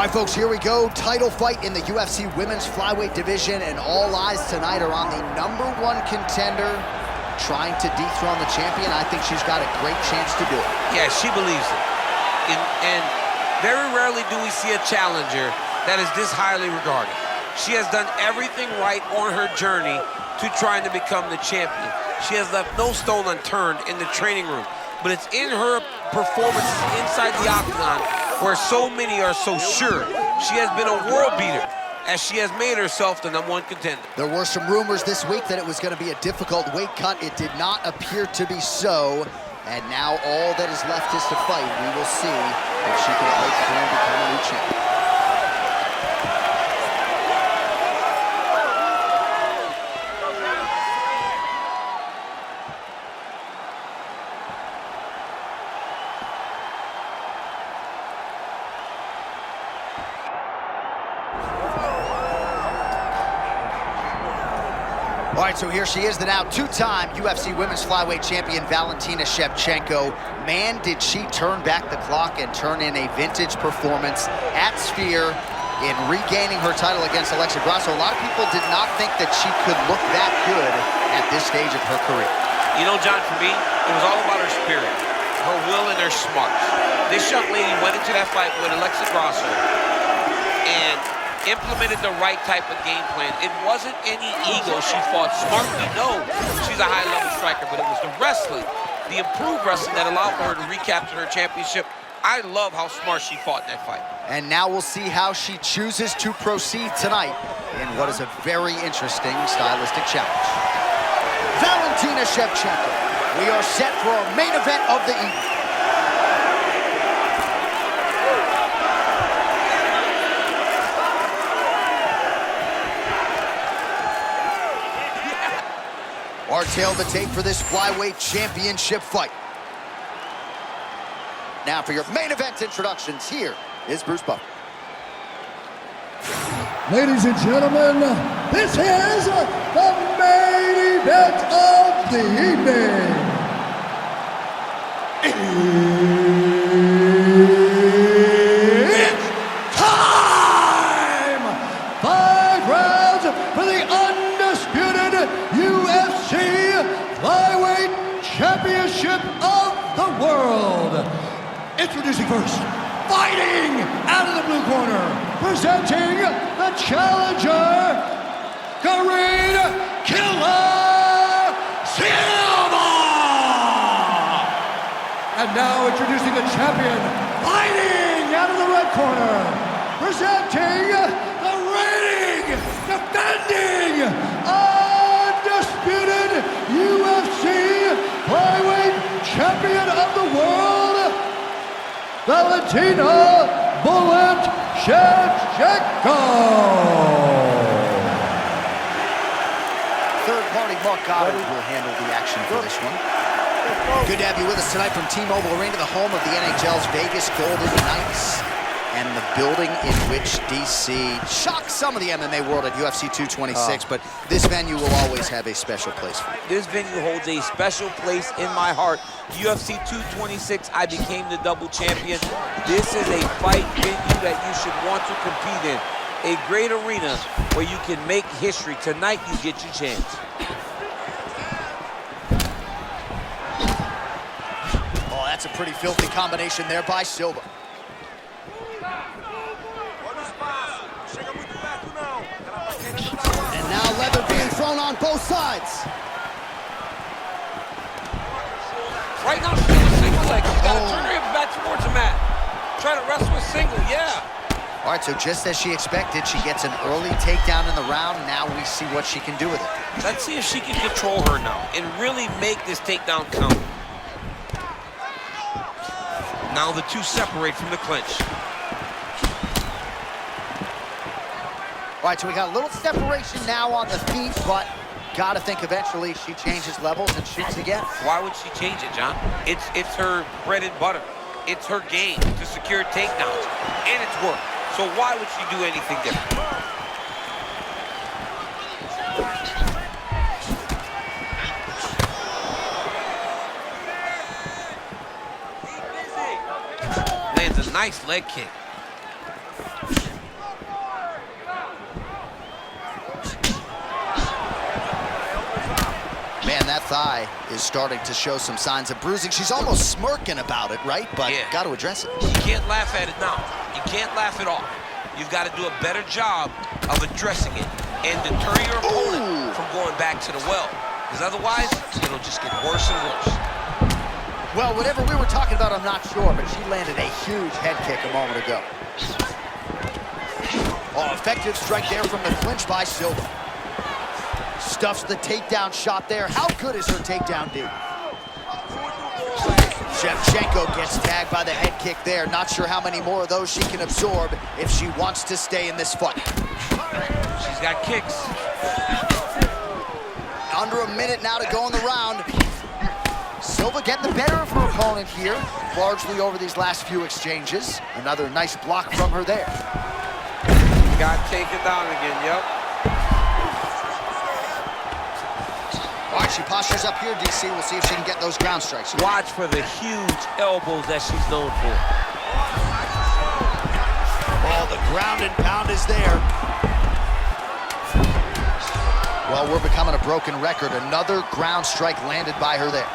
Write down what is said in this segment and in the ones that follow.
right, folks, here we go. Title fight in the UFC women's flyweight division, and all eyes tonight are on the #1 contender trying to dethrone the champion. I think she's got a great chance to do it. Yeah, she believes it. And very rarely do we see a challenger that is this highly regarded. She has done everything right on her journey to trying to become the champion. She has left no stone unturned in the training room, but it's in her performances inside the octagon where so many are so sure she has been a world beater, as she has made herself the #1 contender. There were some rumors this week that it was going to be a difficult weight cut. It did not appear to be so, and now all that is left is to fight. We will see if she can break through and become a new champion. All right, so here she is, the now two-time UFC Women's Flyweight Champion, Valentina Shevchenko. Man, did she turn back the clock and turn in a vintage performance at Sphere in regaining her title against Alexa Grasso. A lot of people did not think that she could look that good at this stage of her career. You know, John, for me, it was all about her spirit, her will, and her smarts. This young lady went into that fight with Alexa Grasso and implemented the right type of game plan. It wasn't any ego. She fought smartly. No, she's a high-level striker, but it was the wrestling, the improved wrestling that allowed for her to recapture her championship. I love how smart she fought in that fight. And now we'll see how she chooses to proceed tonight in what is a very interesting stylistic challenge. Valentina Shevchenko, we are set for our main event of the evening. Our tail to tape for this flyweight championship fight. Now for your main event introductions, here is Bruce Buffer. Ladies and gentlemen, this is the main event of the evening. It's time! 5 rounds for the undisputed UFC Flyweight Championship of the world. Introducing first, fighting out of the blue corner, presenting the challenger, Karine Silva! And now introducing the champion, fighting out of the red corner, presenting the reigning, defending, undisputed UFC Flyweight Champion of the world, Valentina Shevchenko. Third-party Mark Goddard will handle the action for this one. Good to have you with us tonight from T-Mobile Arena, the home of the NHL's Vegas Golden Knights, and the building in which DC shocked some of the MMA world at UFC 226, but this venue will always have a special place for you. This venue holds a special place in my heart. UFC 226, I became the double champion. This is a fight venue that you should want to compete in. A great arena where you can make history. Tonight, you get your chance. Oh, that's a pretty filthy combination there by Silva. And now leather being thrown on both sides. Right now, she's doing a single leg. She's got to turn her hips back towards the mat. Try to wrestle a single, yeah. All right, so just as she expected, she gets an early takedown in the round. Now we see what she can do with it. Let's see if she can control her now and really make this takedown count. Now the two separate from the clinch. All right, so we got a little separation now on the feet, but gotta think eventually she changes levels and shoots again. Why would she change it, John? It's her bread and butter. It's her game to secure takedowns, and it's work. So why would she do anything different? Lands a nice leg kick. thigh is starting to show some signs of bruising. She's almost smirking about it, right? But yeah, got to address it. You can't laugh at it now. You can't laugh it off. You've got to do a better job of addressing it and deter your opponent from going back to the well. Because otherwise, it'll just get worse and worse. Well, whatever we were talking about, I'm not sure, but she landed a huge head kick a moment ago. Oh, effective strike there from the clinch by Silva. Stuffs the takedown shot there. How good is her takedown, D? Shevchenko gets tagged by the head kick there. Not sure how many more of those she can absorb if she wants to stay in this fight. She's got kicks. Under a minute now to go in the round. Silva getting the better of her opponent here, largely over these last few exchanges. Another nice block from her there. Got taken down again, yep. All right, she postures up here, DC. We'll see if she can get those ground strikes. Watch for the huge elbows that she's known for. Oh, the ground and pound is there. Well, we're becoming a broken record. Another ground strike landed by her there.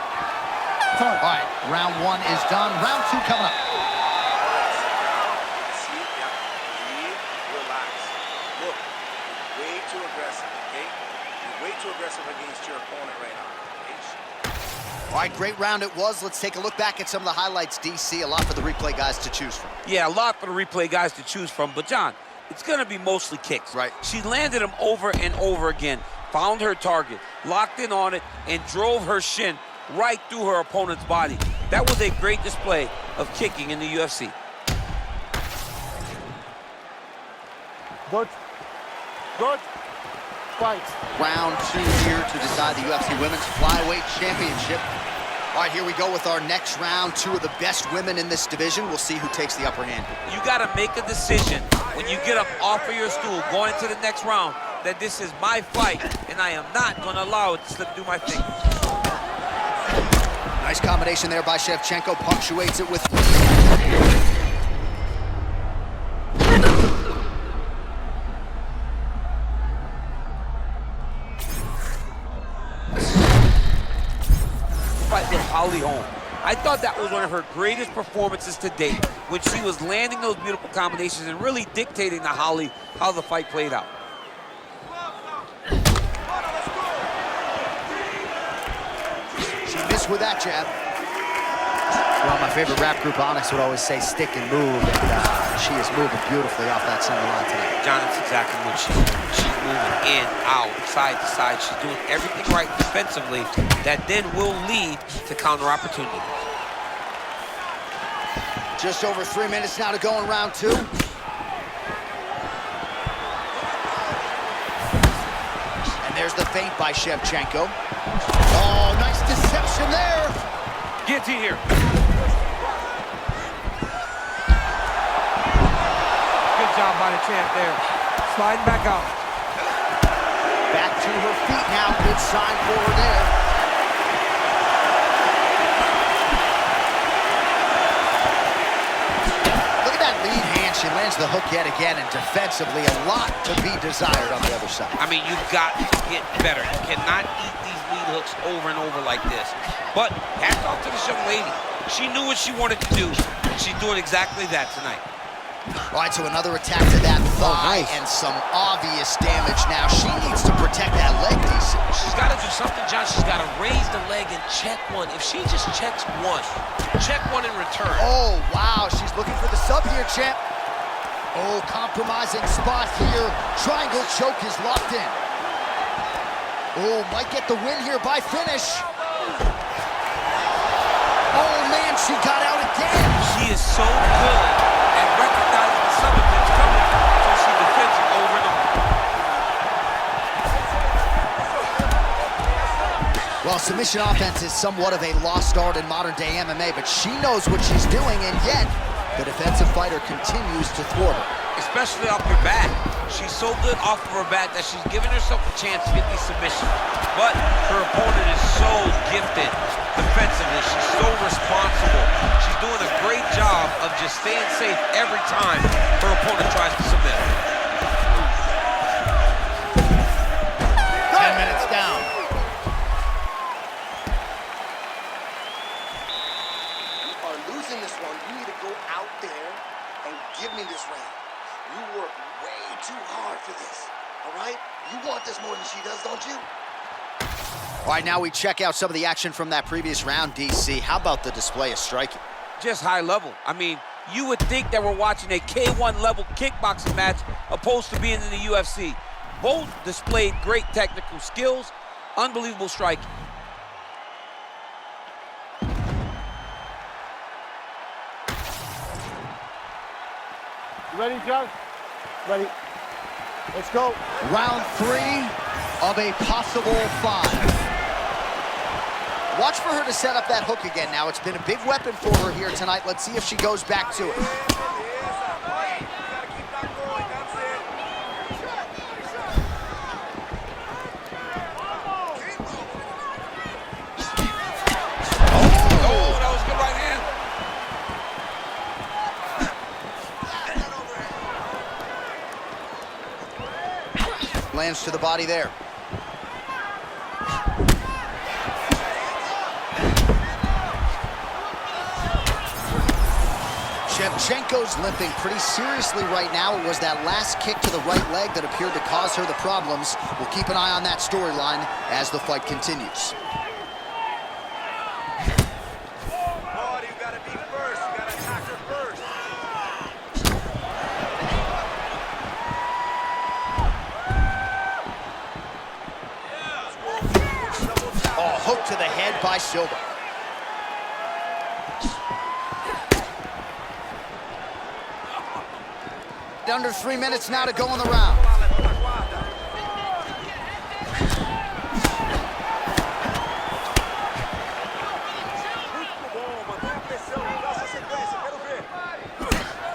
All right, round one is done. Round two coming up. Relax. Look, you're way too aggressive, okay? You're way too aggressive against your opponent right now, okay? All right, great round it was. Let's take a look back at some of the highlights, DC. A lot for the replay guys to choose from. Yeah, a lot for the replay guys to choose from. But, John, it's going to be mostly kicks. Right. She landed them over and over again, found her target, locked in on it, and drove her shin right through her opponent's body. That was a great display of kicking in the UFC. Good. Good. Fight. Round two here to decide the UFC Women's Flyweight Championship. All right, here we go with our next round. Two of the best women in this division. We'll see who takes the upper hand. You got to make a decision when you get up off of your stool going into the next round that this is my fight, and I am not going to allow it to slip through my fingers. Nice combination there by Shevchenko. Punctuates it with... Fight with Holly Holm. I thought that was one of her greatest performances to date, when she was landing those beautiful combinations and really dictating to Holly how the fight played out. She missed with that jab. Well, my favorite rap group, Onyx, would always say stick and move, and she is moving beautifully off that center line tonight. John, that's exactly what she's doing. She's moving in, out, side to side. She's doing everything right defensively that then will lead to counter opportunity. Just over 3 minutes now to go in round two. And there's the feint by Shevchenko. Oh, nice deception there. Guillotine here. Good job by the champ there. Sliding back out. Back to her feet now. Good sign for her there. Look at that lead hand. She lands the hook yet again, and defensively, a lot to be desired on the other side. I mean, you've got to get better. You cannot eat these lead hooks over and over like this. But hats off to this young lady. She knew what she wanted to do, and she's doing exactly that tonight. All right, so another attack to that thigh, and some obvious damage now. She needs to protect that leg decent. She's got to do something, John. She's got to raise the leg and check one. If she just checks one, check one in return. Oh, wow, she's looking for the sub here, champ. Oh, compromising spot here. Triangle choke is locked in. Oh, might get the win here by finish. Oh, man, she got out again. She is so good at recognizing the submissions coming, so she defends it over and over. Well, submission offense is somewhat of a lost art in modern-day MMA, but she knows what she's doing, and yet the defensive fighter continues to thwart her. Especially off her back. She's so good off of her back that she's giving herself a chance to get these submissions. But her opponent is so gifted defensively. She's so responsible. She's doing a great job of just staying safe every time her opponent tries to submit her. 10 minutes down. give me this round. You work way too hard for this, all right? You want this more than she does, don't you? All right, now we check out some of the action from that previous round, DC. How about the display of striking? Just high level. I mean, you would think that we're watching a K1 level kickboxing match opposed to being in the UFC. Both displayed great technical skills, unbelievable striking. You ready, John? Ready. Let's go. Round 3 of a possible 5. Watch for her to set up that hook again now. It's been a big weapon for her here tonight. Let's see if she goes back to it. Oh, that was a good right hand. Lands to the body there. Shevchenko's limping pretty seriously right now. It was that last kick to the right leg that appeared to cause her the problems. We'll keep an eye on that storyline as the fight continues. Oh, you gotta be first. You gotta attack her first. Oh, hook to the head by Silva. Under 3 minutes now to go in the round.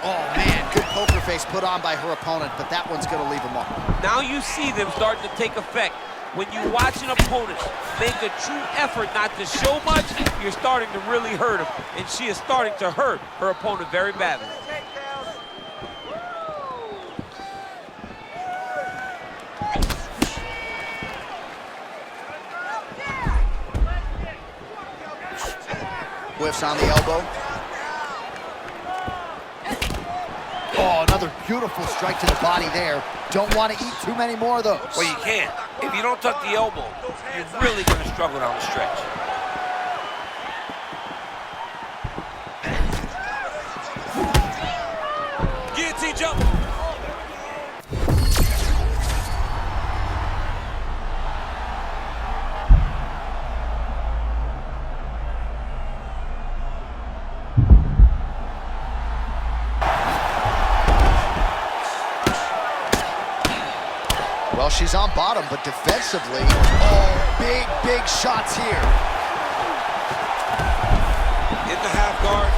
Oh man, good poker face put on by her opponent, but that one's gonna leave him off. Now you see them starting to take effect. When you watch an opponent make a true effort not to show much, you're starting to really hurt him. And she is starting to hurt her opponent very badly. Whiffs on the elbow. Oh, another beautiful strike to the body there. Don't want to eat too many more of those. Well, you can't. If you don't tuck the elbow, you're really going to struggle down the stretch. Guillotine jump. Well, she's on bottom, but defensively, oh, big shots here. Hit the half guard.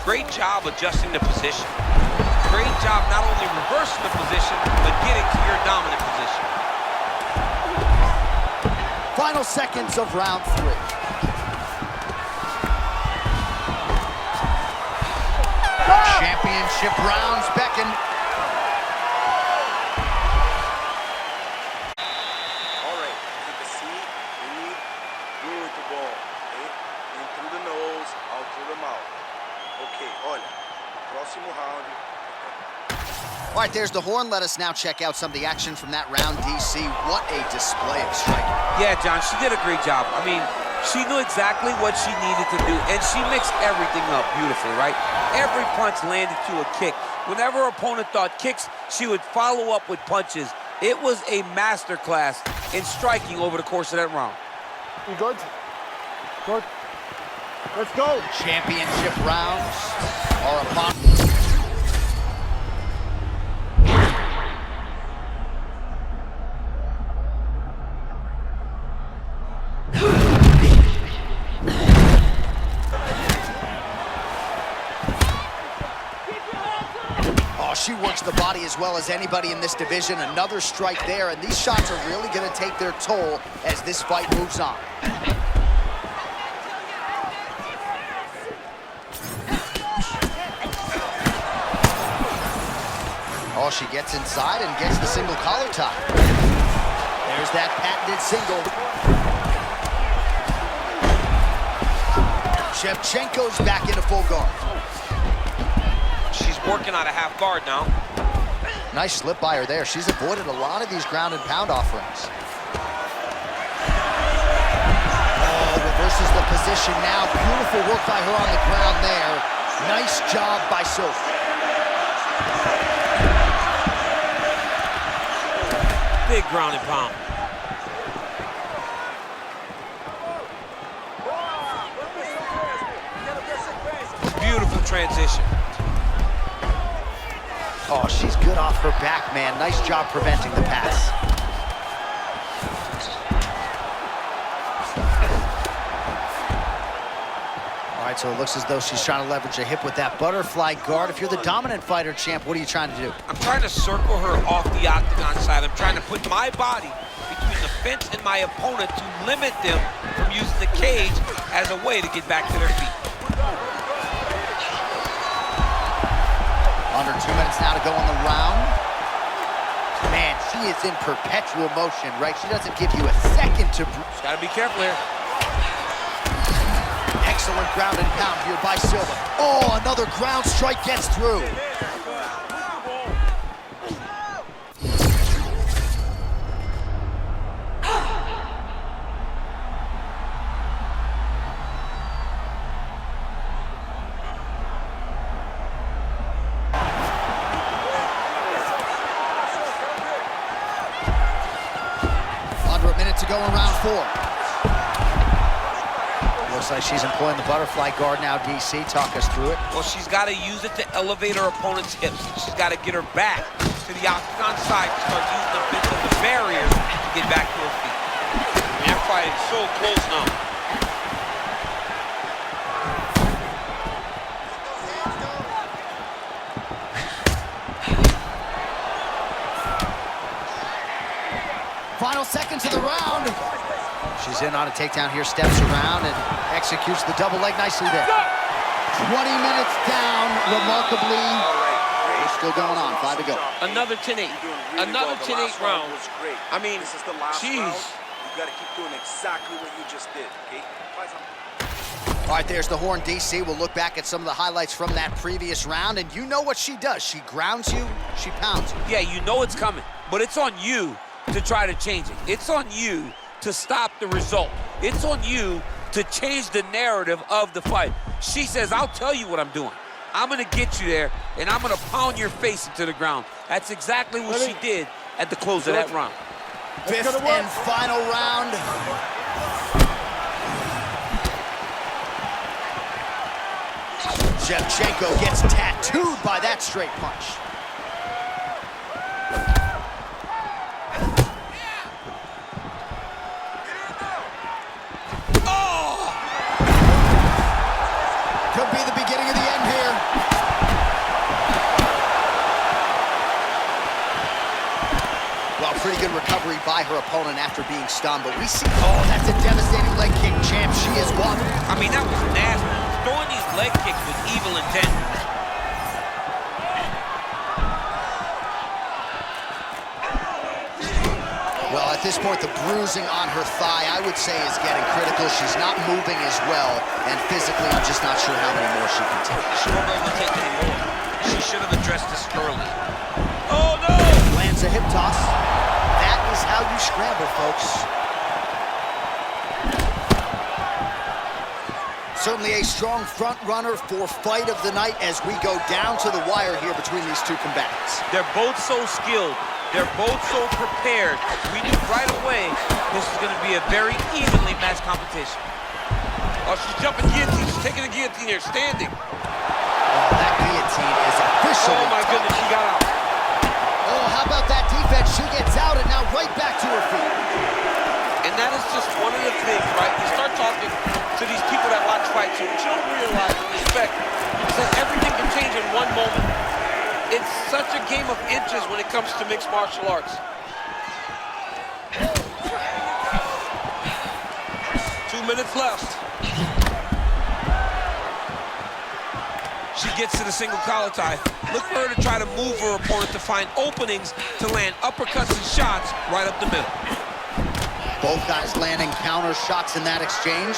Great job adjusting the position. Great job not only reversing the position, but getting to your dominant position. Final seconds of round 3. Championship rounds beckon. All right, take a seat, breathe, good with the ball, okay? In through the nose, out through the mouth. Okay, olha, próximo round. All right, there's the horn. Let us now check out some of the action from that round, DC. What a display of striking. Yeah, John, she did a great job. I mean, she knew exactly what she needed to do, and she mixed everything up beautifully, right? Every punch landed to a kick. Whenever her opponent thought kicks, she would follow up with punches. It was a masterclass in striking over the course of that round. You good? Good. Let's go. Championship rounds are upon. She works the body as well as anybody in this division. Another strike there, and these shots are really going to take their toll as this fight moves on. Oh, she gets inside and gets the single collar tie. There's that patented single. Shevchenko's back into full guard. She's working out a half guard now. Nice slip by her there. She's avoided a lot of these ground and pound offerings. Oh, reverses the position now. Beautiful work by her on the ground there. Nice job by Silva. Big ground and pound. Beautiful transition. Oh, she's good off her back, man. Nice job preventing the pass. All right, so it looks as though she's trying to leverage a hip with that butterfly guard. If you're the dominant fighter, champ, what are you trying to do? I'm trying to circle her off the octagon side. I'm trying to put my body between the fence and my opponent to limit them from using the cage as a way to get back to their feet. Under 2 minutes now to go in the round. Man, she is in perpetual motion, right? She doesn't give you a second to... Just gotta be careful here. Excellent ground and pound here by Silva. Oh, another ground strike gets through. Under a minute to go in round 4. Looks like she's employing the butterfly guard now, DC. Talk us through it. Well, she's got to use it to elevate her opponent's hips. She's got to get her back to the octagon side and start using the bit of the barrier to get back to her feet. That fight is so close now. Final seconds of the round. She's in on a takedown here, steps around and executes the double leg nicely there. 20 minutes down, remarkably. We're still going on, 5 to go. Another 10-8. Another 10-8 round. I mean, this is the last jeez. round. You got to keep doing exactly what you just did, okay? All right, there's the horn, DC. We'll look back at some of the highlights from that previous round, and you know what she does. She grounds you, she pounds you. Yeah, you know it's coming, but it's on you to try to change it. It's on you to stop the result. It's on you to change the narrative of the fight. She says, I'll tell you what I'm doing. I'm gonna get you there, and I'm gonna pound your face into the ground. That's exactly what she did at the close of that round. 5th and final round. Shevchenko gets tattooed by that straight punch. Could be the beginning of the end here. Well, pretty good recovery by her opponent after being stunned, but we see, oh, that's a devastating leg kick, champ. She is one. I mean, that was nasty. Throwing these leg kicks with evil intent. Well, at this point, the bruising on her thigh, I would say, is getting critical. She's not moving as well, and physically, I'm just not sure how many more she can take. She won't be able to take any more. She should have addressed this early. Oh, no! Lands a hip toss. That is how you scramble, folks. Certainly a strong front runner for fight of the night as we go down to the wire here between these two combatants. They're both so skilled. They're both so prepared. We knew right away this is going to be a very evenly matched competition. Oh, she's jumping guillotine. She's taking a guillotine here, standing. Oh, that guillotine is officially Oh, my goodness, she got out. Oh, how about that defense? She gets out and now right back to her feet. And that is just one of the things, right? You start talking to these people that watch fights, and what you don't realize and respect is that everything can change in one moment. It's such a game of inches when it comes to mixed martial arts. 2 minutes left. She gets to the single collar tie. Look for her to try to move her opponent to find openings to land uppercuts and shots right up the middle. Both guys landing counter shots in that exchange.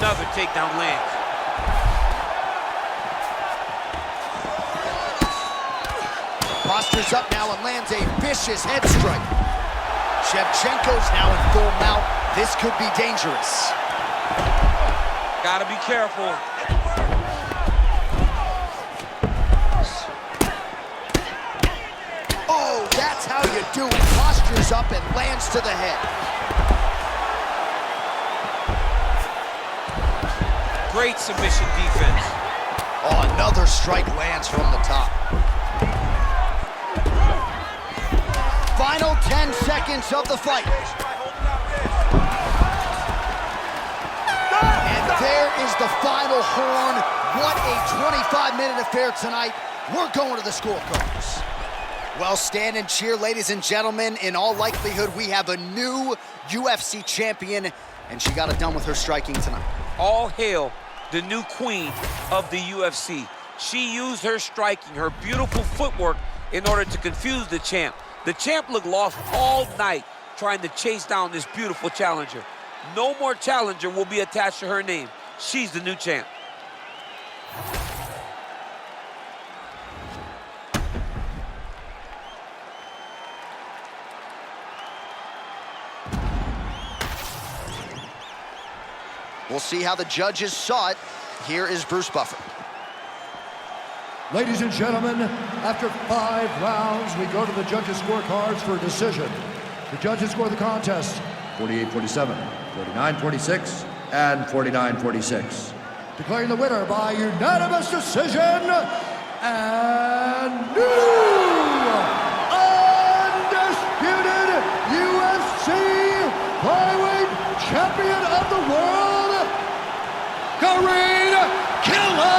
Another takedown lands. Postures up now and lands a vicious head strike. Shevchenko's now in full mount. This could be dangerous. Gotta be careful. Oh, that's how you do it. Postures up and lands to the head. Great submission defense. Oh, another strike lands from the top. Final 10 seconds of the fight. And there is the final horn. What a 25-minute affair tonight. We're going to the scorecards. Well, stand and cheer, ladies and gentlemen. In all likelihood, we have a new UFC champion, and she got it done with her striking tonight. All hail the new queen of the UFC. She used her striking, her beautiful footwork, in order to confuse the champ. The champ looked lost all night trying to chase down this beautiful challenger. No more challenger will be attached to her name. She's the new champ. We'll see how the judges saw it. Here is Bruce Buffer. Ladies and gentlemen, after 5 rounds, we go to the judges' scorecards for a decision. The judges score the contest 48-47, 49-46, and 49-46. Declaring the winner by unanimous decision, and new undisputed UFC flyweight champion of the world, Karine Silva!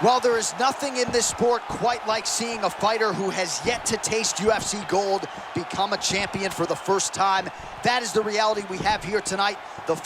Well, there is nothing in this sport quite like seeing a fighter who has yet to taste UFC gold become a champion for the first time. That is the reality we have here tonight. The fight